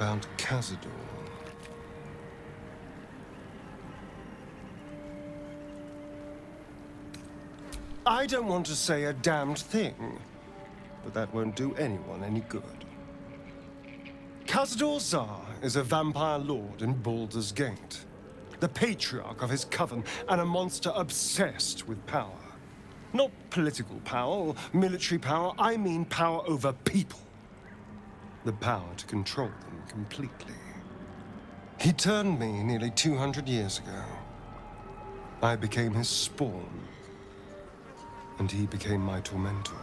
about Cazador. I don't want to say a damned thing, but that won't do anyone any good. Cazador Zar is a vampire lord in Baldur's Gate, the patriarch of his coven, and a monster obsessed with power. Not political power or military power, I mean power over people. The power to control them completely. He turned me nearly 200 years ago. I became his spawn, and he became my tormentor.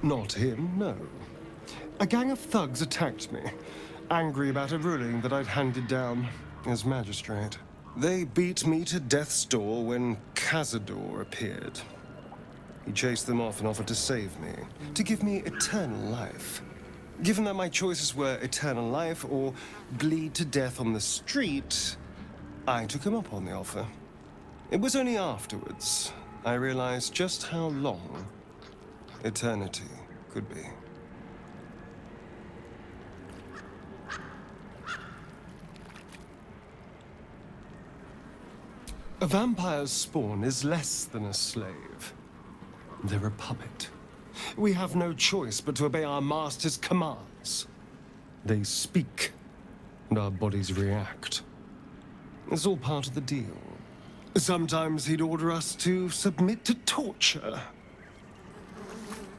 Not him, no. A gang of thugs attacked me, angry about a ruling that I'd handed down as magistrate. They beat me to death's door when Cazador appeared. He chased them off and offered to save me, to give me eternal life. Given that my choices were eternal life or bleed to death on the street, I took him up on the offer. It was only afterwards I realized just how long eternity could be. A vampire's spawn is less than a slave. They're a puppet. We have no choice but to obey our master's commands. They speak, and our bodies react. It's all part of the deal. Sometimes he'd order us to submit to torture.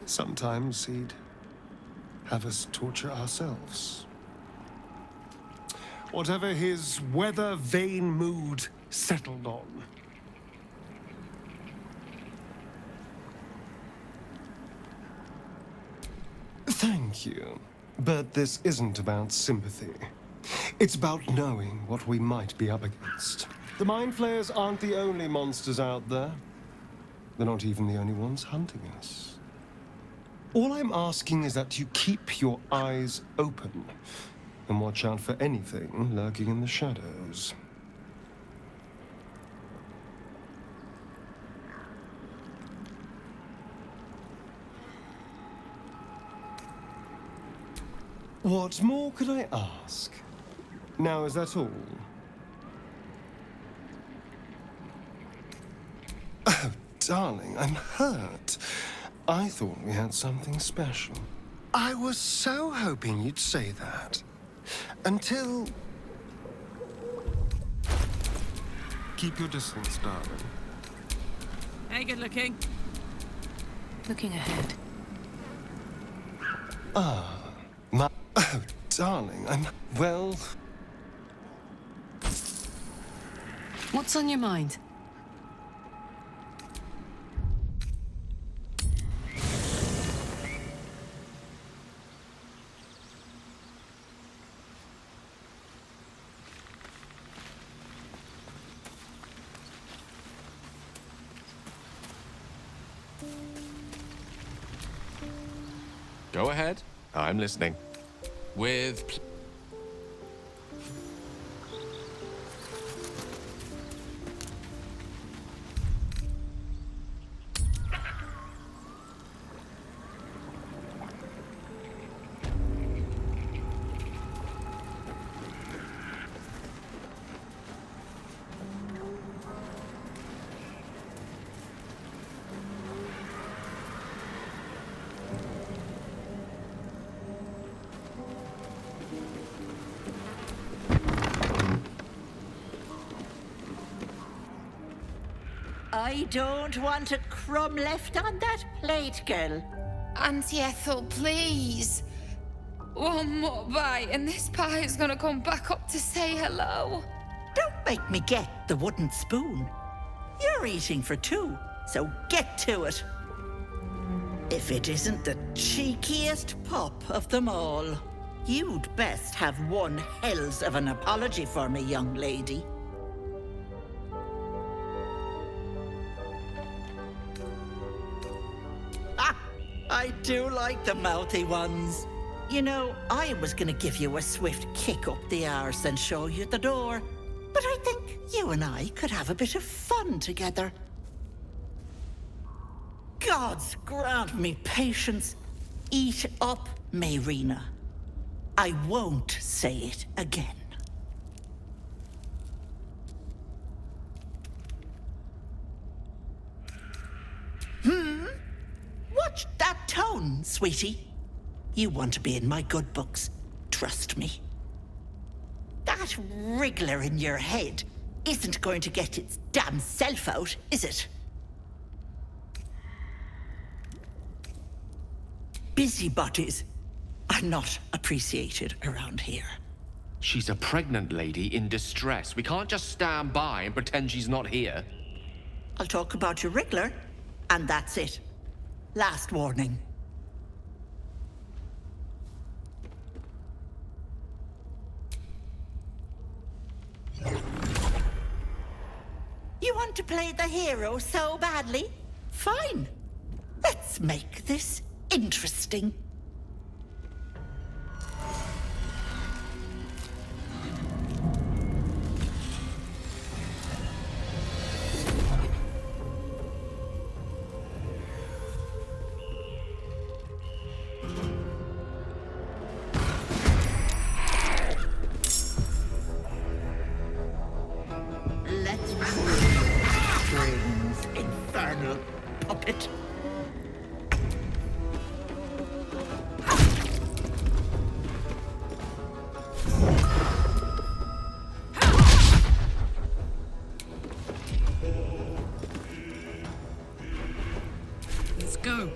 Sometimes he'd have us torture ourselves. Whatever his weather-vane mood settled on. Thank you, but this isn't about sympathy. It's about knowing what we might be up against. The Mind Flayers aren't the only monsters out there. They're not even the only ones hunting us. All I'm asking is that you keep your eyes open and watch out for anything lurking in the shadows. What more could I ask? Now, is that all? Oh, darling, I'm hurt. I thought we had something special. I was so hoping you'd say that. Until... Keep your distance, darling. Hey, good looking. Looking ahead. Oh, darling, well... What's on your mind? Go ahead. I'm listening. With... I don't want a crumb left on that plate, girl. Auntie Ethel, please. One more bite and this pie is gonna come back up to say hello. Don't make me get the wooden spoon. You're eating for two, so get to it. If it isn't the cheekiest pup of them all, you'd best have one hells of an apology for me, young lady. I do like the mouthy ones. You know, I was gonna give you a swift kick up the arse and show you the door, but I think you and I could have a bit of fun together. Gods grant me patience. Eat up, Mayrina. I won't say it again. Watch that tone, sweetie. You want to be in my good books. Trust me. That wriggler in your head isn't going to get its damn self out, is it? Busybodies are not appreciated around here. She's a pregnant lady in distress. We can't just stand by and pretend she's not here. I'll talk about your wriggler, and that's it. Last warning. You want to play the hero so badly? Fine. Let's make this interesting. Let's pull strings, infernal puppet. Let's go.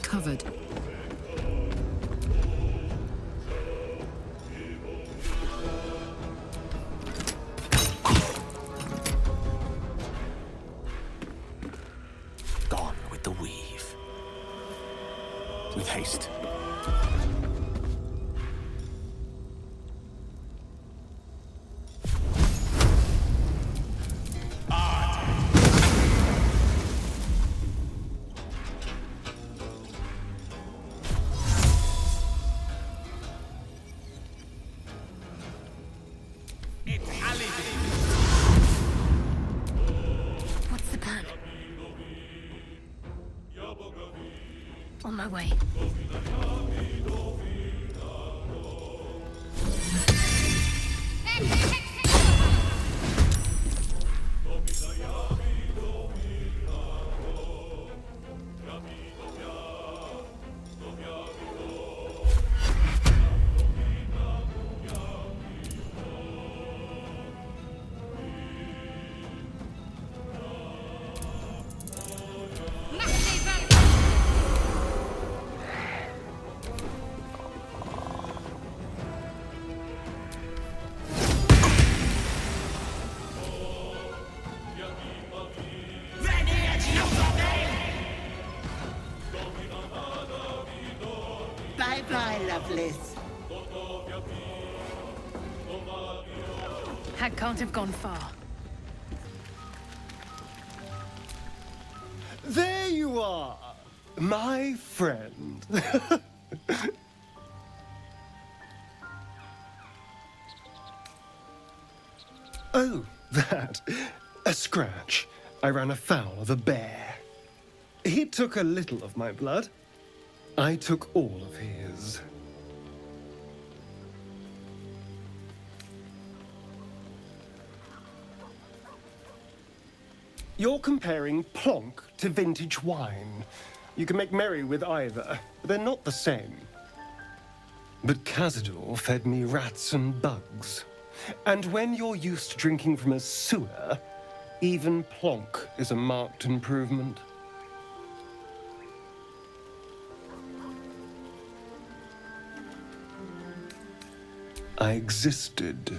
Covered. Gone with the weave. With haste. What's the plan? On my way. Bye-bye, Lovelace. Hag can't have gone far. There you are, my friend. Oh, that. A scratch. I ran afoul of a bear. He took a little of my blood. I took all of his. You're comparing plonk to vintage wine. You can make merry with either, but they're not the same. But Cazador fed me rats and bugs. And when you're used to drinking from a sewer, even plonk is a marked improvement. I existed.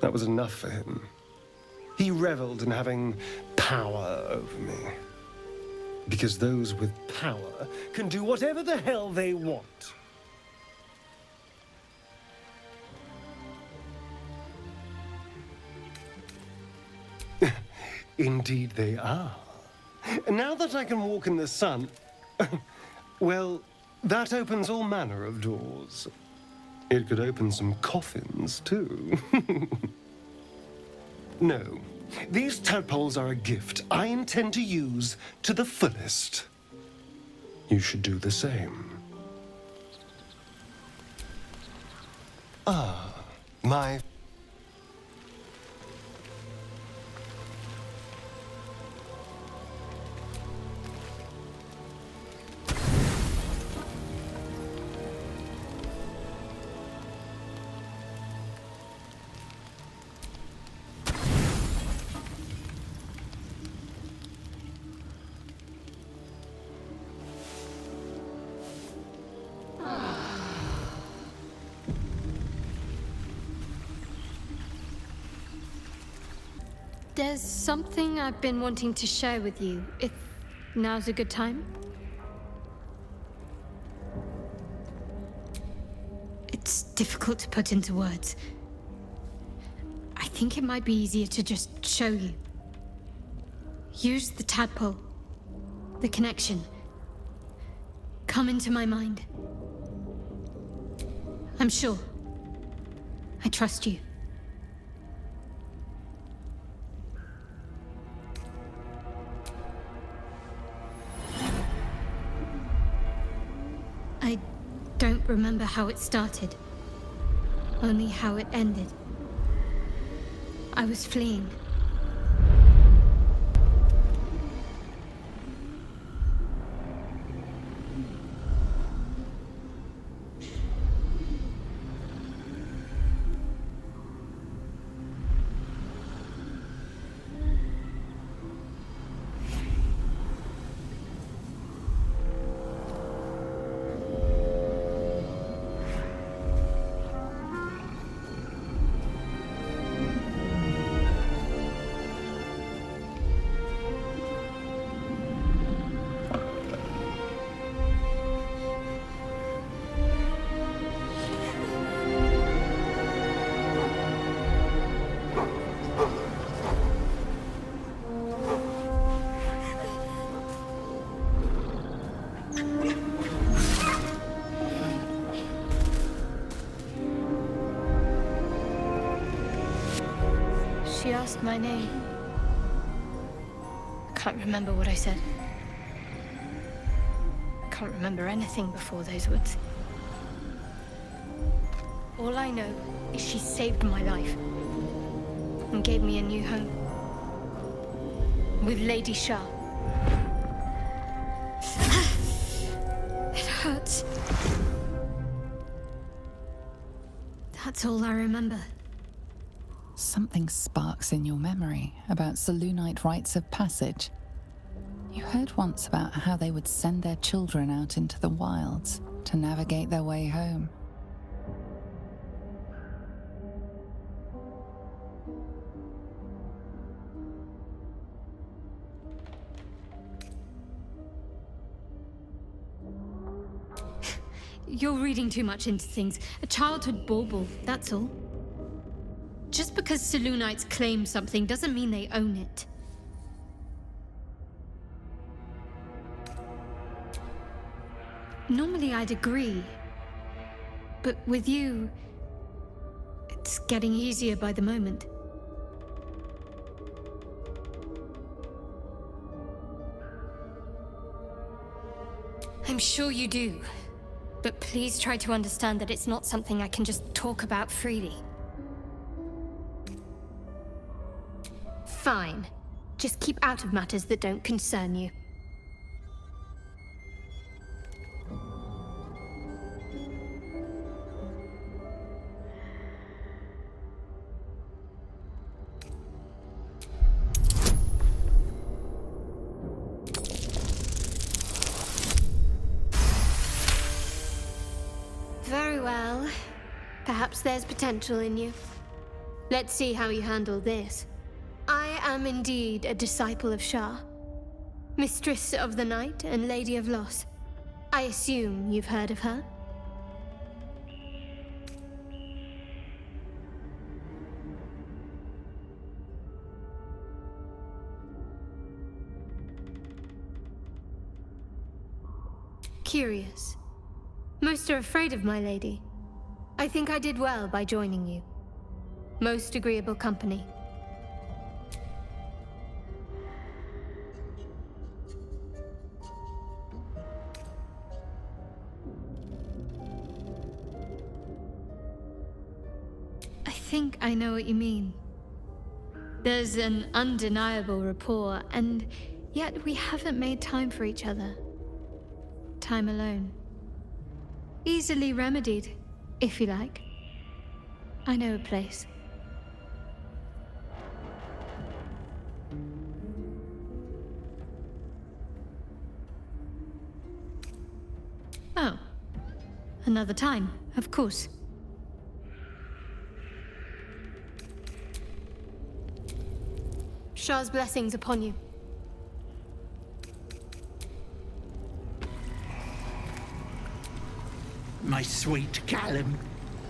That was enough for him. He reveled in having power over me. Because those with power can do whatever the hell they want. Indeed they are. Now that I can walk in the sun, well, that opens all manner of doors. It could open some coffins, too. No. These tadpoles are a gift I intend to use to the fullest. You should do the same. Ah, my... There's something I've been wanting to share with you, if now's a good time. It's difficult to put into words. I think it might be easier to just show you. Use the tadpole, the connection. Come into my mind. I'm sure. I trust you. I don't remember how it started, only how it ended. I was fleeing. She asked my name. I can't remember what I said. I can't remember anything before those words. All I know is she saved my life and gave me a new home with Lady Shah. It hurts. That's all I remember. Something sparks in your memory about Selûnite rites of passage. You heard once about how they would send their children out into the wilds to navigate their way home. You're reading too much into things. A childhood bauble, that's all. Just because Selûnites claim something doesn't mean they own it. Normally I'd agree. But with you, it's getting easier by the moment. I'm sure you do. But please try to understand that it's not something I can just talk about freely. Fine. Just keep out of matters that don't concern you. Very well. Perhaps there's potential in you. Let's see how you handle this. I am indeed a disciple of Shah, Mistress of the Night and Lady of Loss. I assume you've heard of her? Curious. Most are afraid of my lady. I think I did well by joining you. Most agreeable company. I think I know what you mean. There's an undeniable rapport, and yet we haven't made time for each other. Time alone. Easily remedied, if you like. I know a place. Oh. Another time, of course. Shah's blessings upon you. My sweet Callum,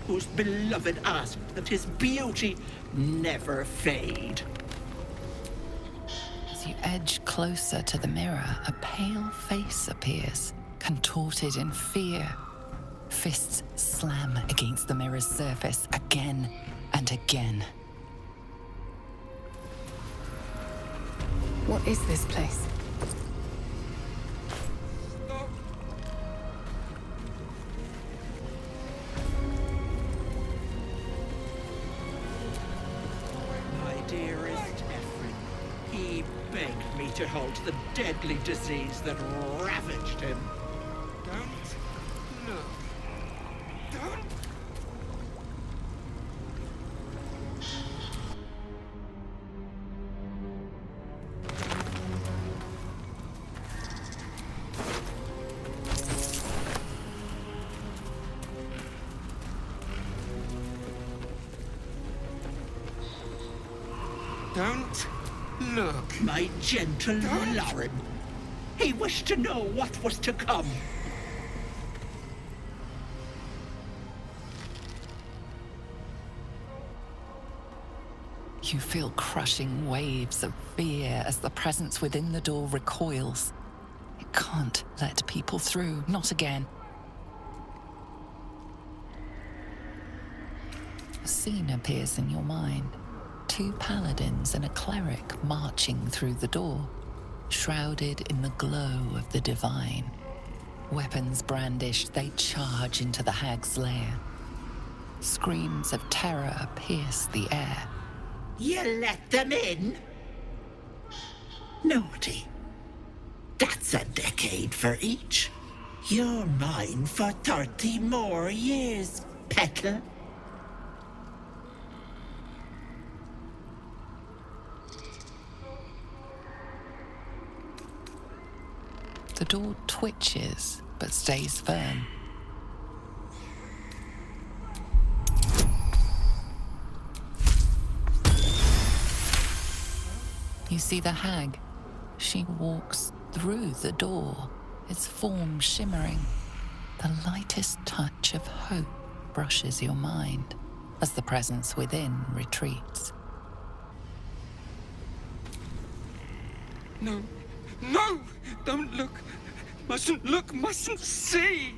whose beloved asked that his beauty never fade. As you edge closer to the mirror, a pale face appears, contorted in fear. Fists slam against the mirror's surface again and again. What is this place? My dearest Ephraim, he begged me to halt the deadly disease that ravaged him. Don't look. Don't. Don't look. My gentle Lauren. He wished to know what was to come. You feel crushing waves of fear as the presence within the door recoils. It can't let people through, not again. A scene appears in your mind. 2 paladins and a cleric marching through the door, shrouded in the glow of the divine. Weapons brandished, they charge into the Hags' lair. Screams of terror pierce the air. You let them in? Naughty. That's a decade for each. You're mine for 30 more years, Petal. The door twitches, but stays firm. You see the hag. She walks through the door, its form shimmering. The lightest touch of hope brushes your mind as the presence within retreats. No. No! Don't look. Mustn't look, mustn't see.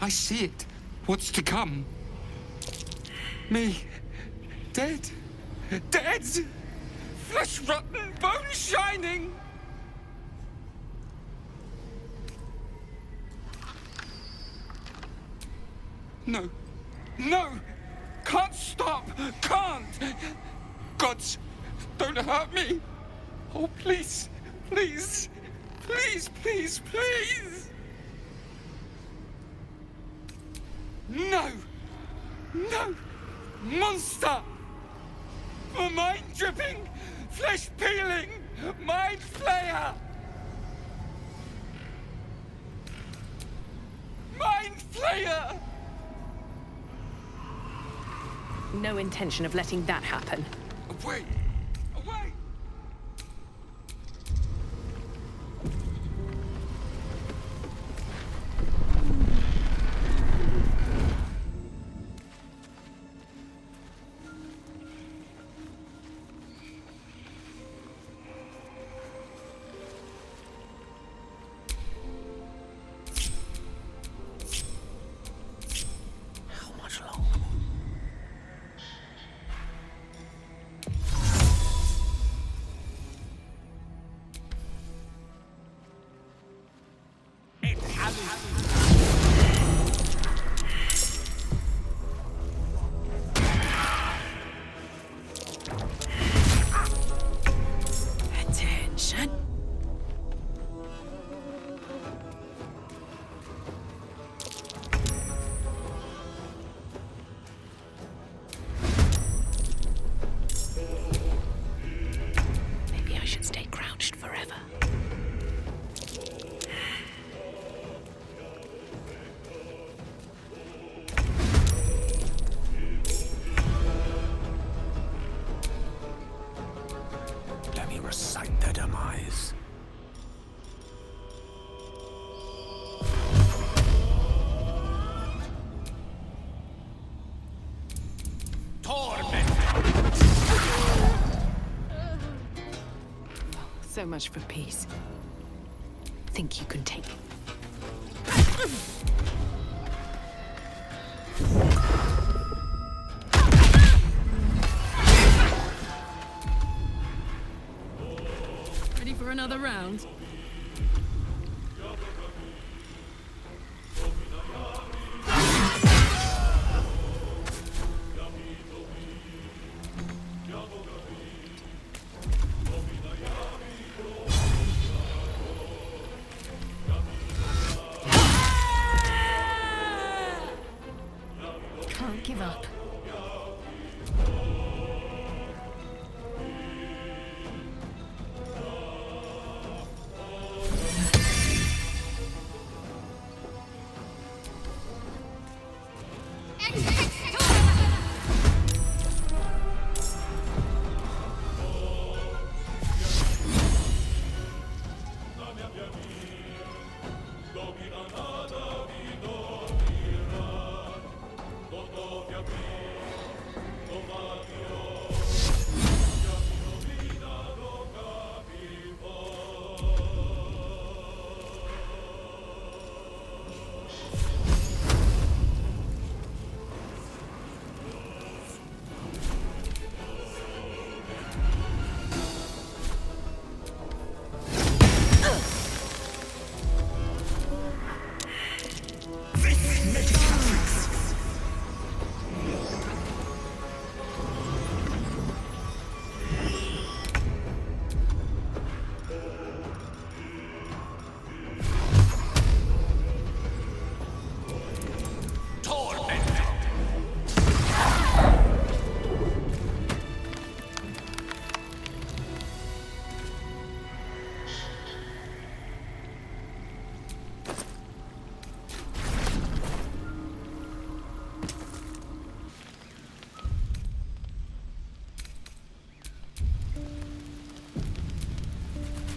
I see it. What's to come? Me. Dead. Dead! Flesh rotten, bone shining! No. No! Can't stop! Can't! Gods, don't hurt me! Oh, please, please, please, please, please! No! No! Monster! For mind dripping, flesh peeling, mind flayer! Mind flayer! No intention of letting that happen. Away! Away! So much for peace. Think you can take... Ready for another round? Can't give up.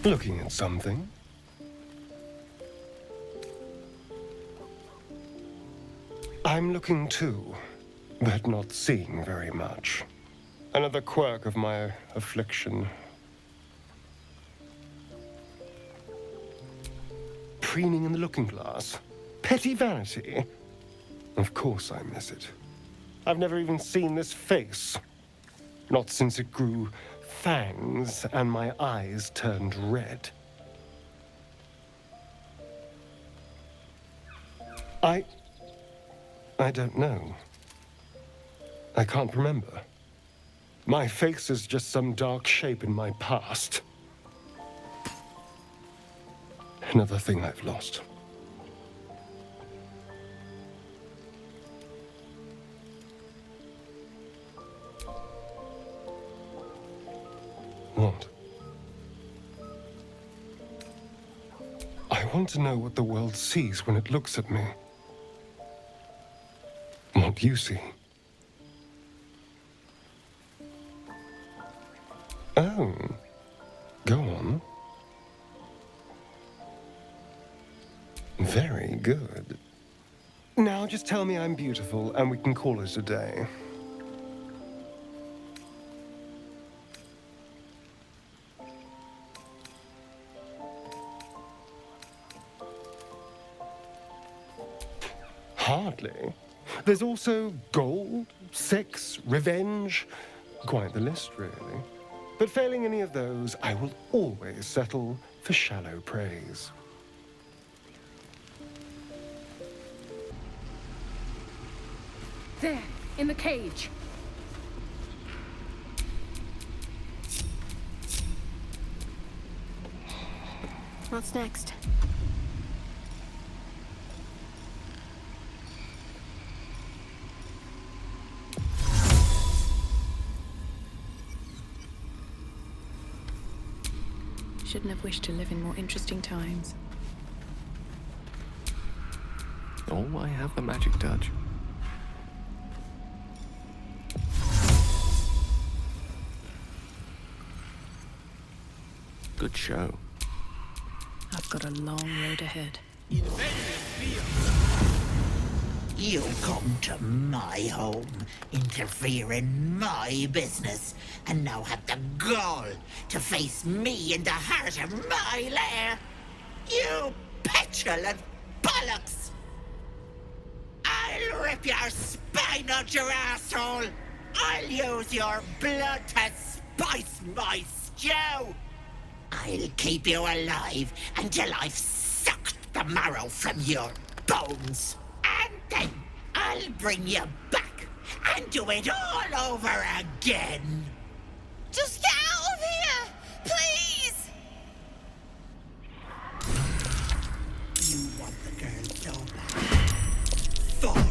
Looking at something? I'm looking too, but not seeing very much. Another quirk of my affliction. Preening in the looking glass? Petty vanity? Of course I miss it. I've never even seen this face. Not since it grew fangs and my eyes turned red. I don't know. I can't remember. My face is just some dark shape in my past. Another thing I've lost. What? I want to know what the world sees when it looks at me. What you see. Oh. Go on. Very good. Now just tell me I'm beautiful and we can call it a day. Hardly. There's also gold, sex, revenge. Quite the list, really. But failing any of those, I will always settle for shallow praise. There, in the cage. What's next? Shouldn't have wished to live in more interesting times. Oh, I have the magic touch. Good show. I've got a long road ahead. You come to my home, interfere in my business, and now have the gall to face me in the heart of my lair. You petulant bollocks! I'll rip your spine out your asshole! I'll use your blood to spice my stew! I'll keep you alive until I've sucked the marrow from your bones. And then I'll bring you back and do it all over again. Just get out of here! Please! You want the girl so bad. Fuck.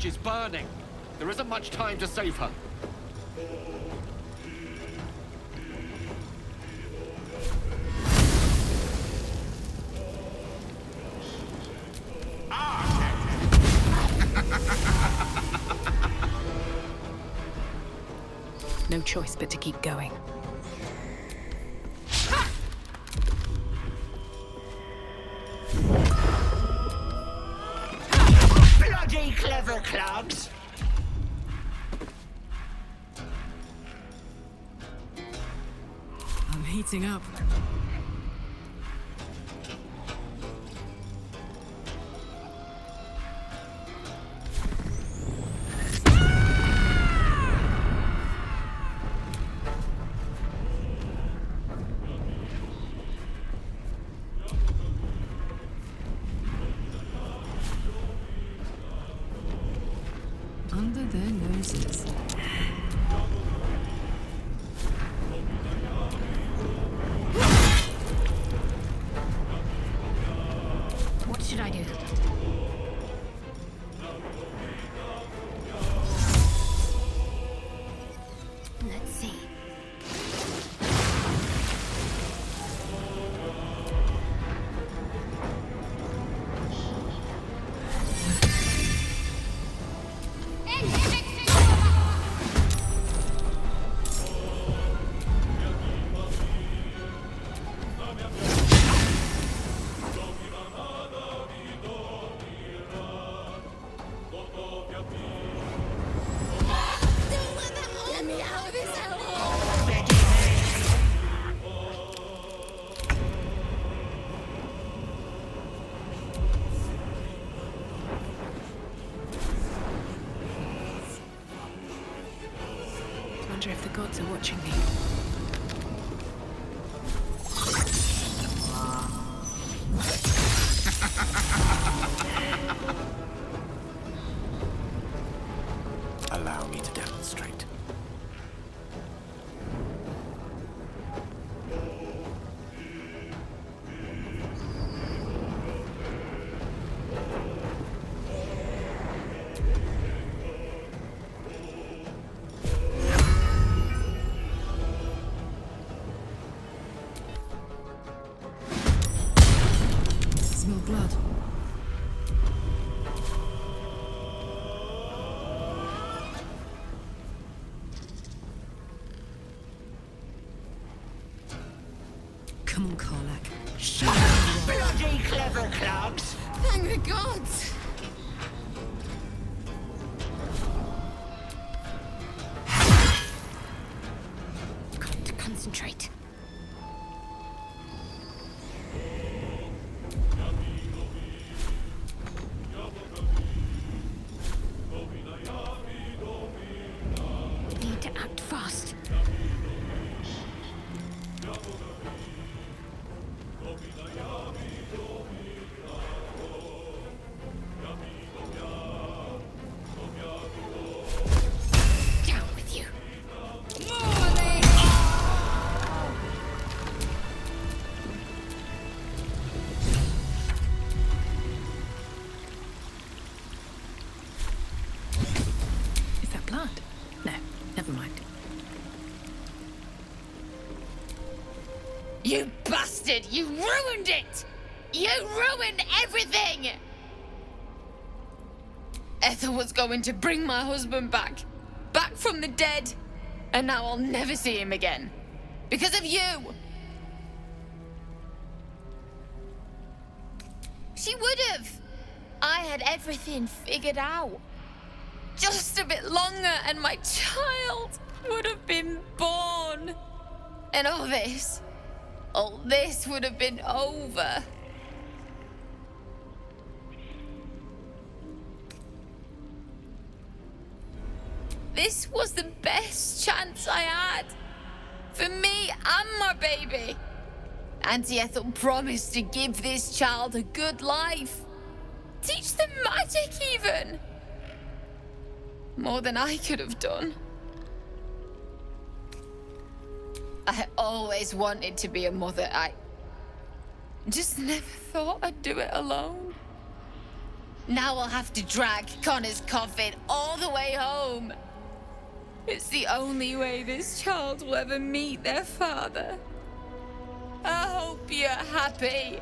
Is burning. There isn't much time to save her. No choice but to keep going. Bloody clever clogs! I'm heating up. Under their noses. What should I do? Let's see. Get me out of this hellhole! Wonder if the gods are watching me. Allow me to demonstrate. Smell blood. Come on, Karlach. Bloody clever clogs! Thank the gods! Got to concentrate. Need to act fast. Down with you. Is that blood? No, never mind. You bastard! You ruined it! You ruined everything! Ethel was going to bring my husband back. Back from the dead. And now I'll never see him again. Because of you! She would have. I had everything figured out. Just a bit longer and my child would have been born. And all this would have been over. This was the best chance I had. For me and my baby. Auntie Ethel promised to give this child a good life. Teach them magic even. More than I could have done. I always wanted to be a mother. I just never thought I'd do it alone. Now I'll have to drag Connor's coffin all the way home. It's the only way this child will ever meet their father. I hope you're happy.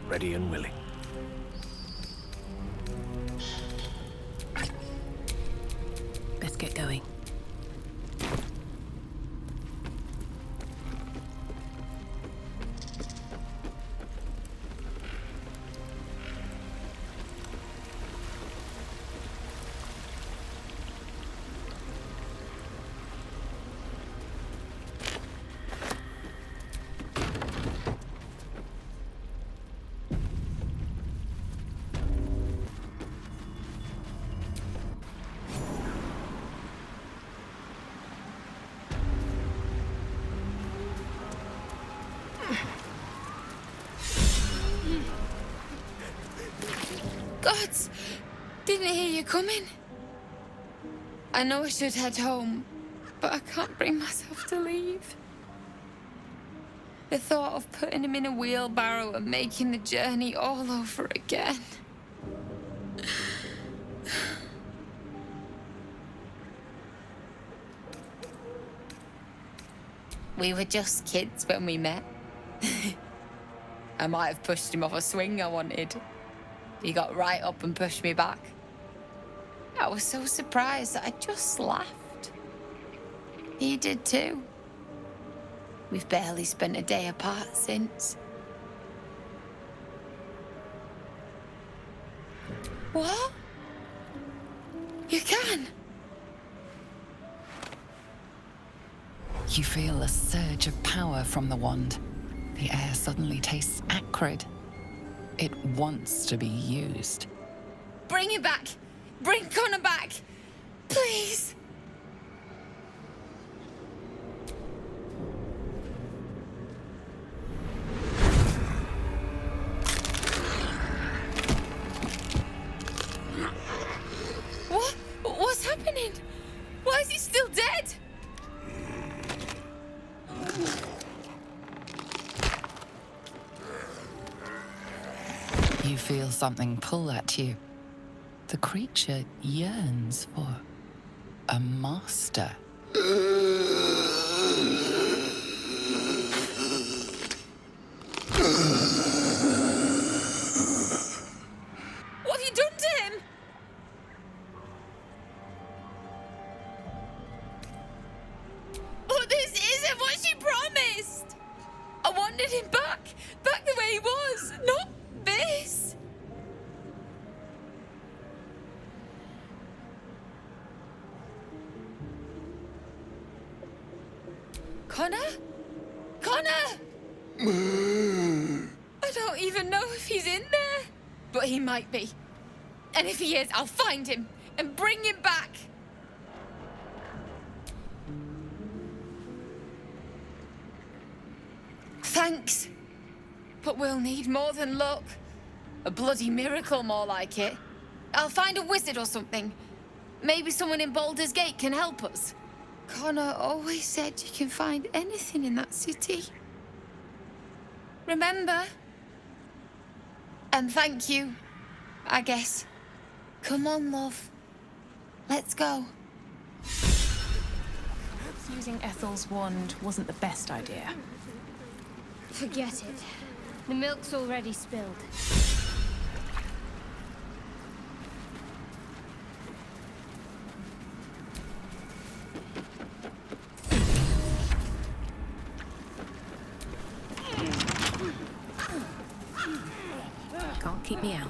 Ready and willing. Let's get going. Gods, didn't hear you coming. I know I should head home, but I can't bring myself to leave. The thought of putting him in a wheelbarrow and making the journey all over again. We were just kids when we met. I might have pushed him off a swing I wanted. He got right up and pushed me back. I was so surprised that I just laughed. He did too. We've barely spent a day apart since. What? You can? You feel a surge of power from the wand. The air suddenly tastes acrid. It wants to be used. Bring him back! Bring Connor back! Please! What? What's happening? Why is he still dead? You feel something pull at you. The creature yearns for a master. What have you done to him? Connor? Connor! I don't even know if he's in there. But he might be. And if he is, I'll find him and bring him back. Thanks. But we'll need more than luck. A bloody miracle, more like it. I'll find a wizard or something. Maybe someone in Baldur's Gate can help us. Connor always said you can find anything in that city. Remember? And thank you, I guess. Come on, love. Let's go. Perhaps using Ethel's wand wasn't the best idea. Forget it. The milk's already spilled. Can't keep me out.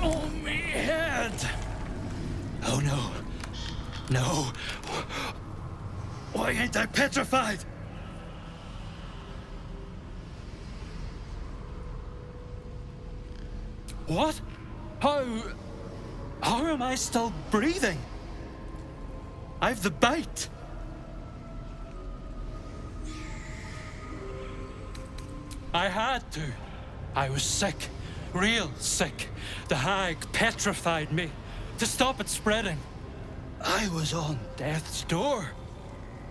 Oh, me head! Oh no. No. Why ain't I petrified? What? How am I still breathing? I've the bite. I had to. I was sick. Real sick. The hag petrified me to stop it spreading. I was on death's door.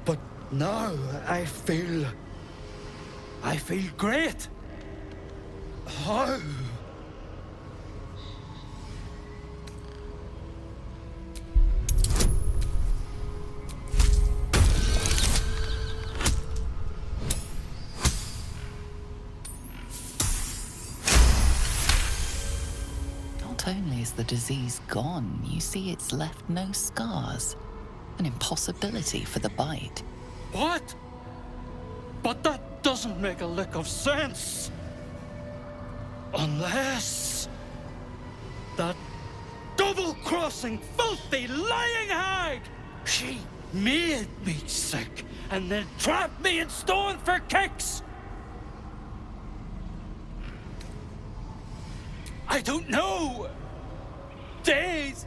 But now I feel great. How? Not only is the disease gone, you see it's left no scars. An impossibility for the bite. What? But that doesn't make a lick of sense. Unless that double-crossing, filthy, lying hag! She made me sick and then trapped me in stone for kicks! I don't know! Days,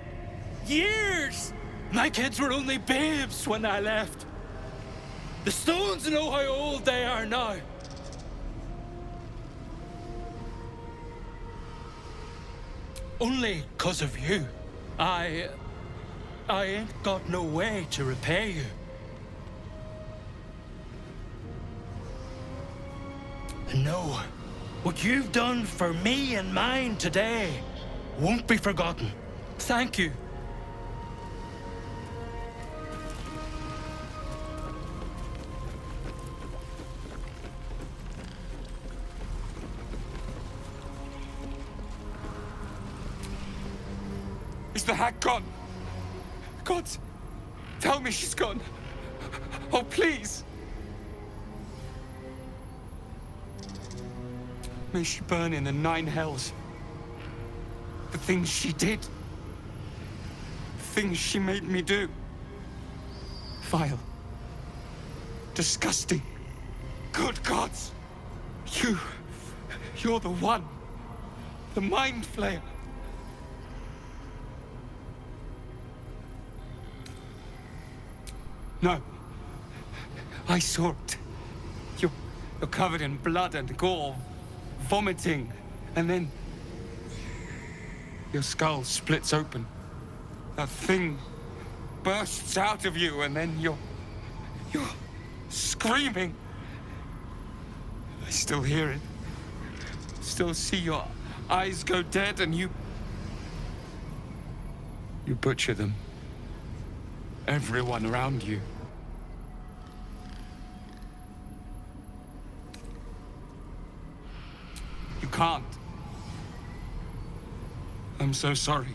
years! My kids were only babes when I left. The stones know how old they are now. Only 'cause of you. I ain't got no way to repay you. And no, what you've done for me and mine today won't be forgotten. Thank you. Is the hag gone? God, tell me she's gone. Oh, please. May she burn in the 9 hells. The things she did. The things she made me do. Vile. Disgusting. Good gods. You're the one. The mind flayer. No. I saw it. You're covered in blood and gore, vomiting, and then your skull splits open. A thing bursts out of you, and then you're screaming. I still hear it. Still see your eyes go dead, and you butcher them. Everyone around you. You can't. I'm so sorry.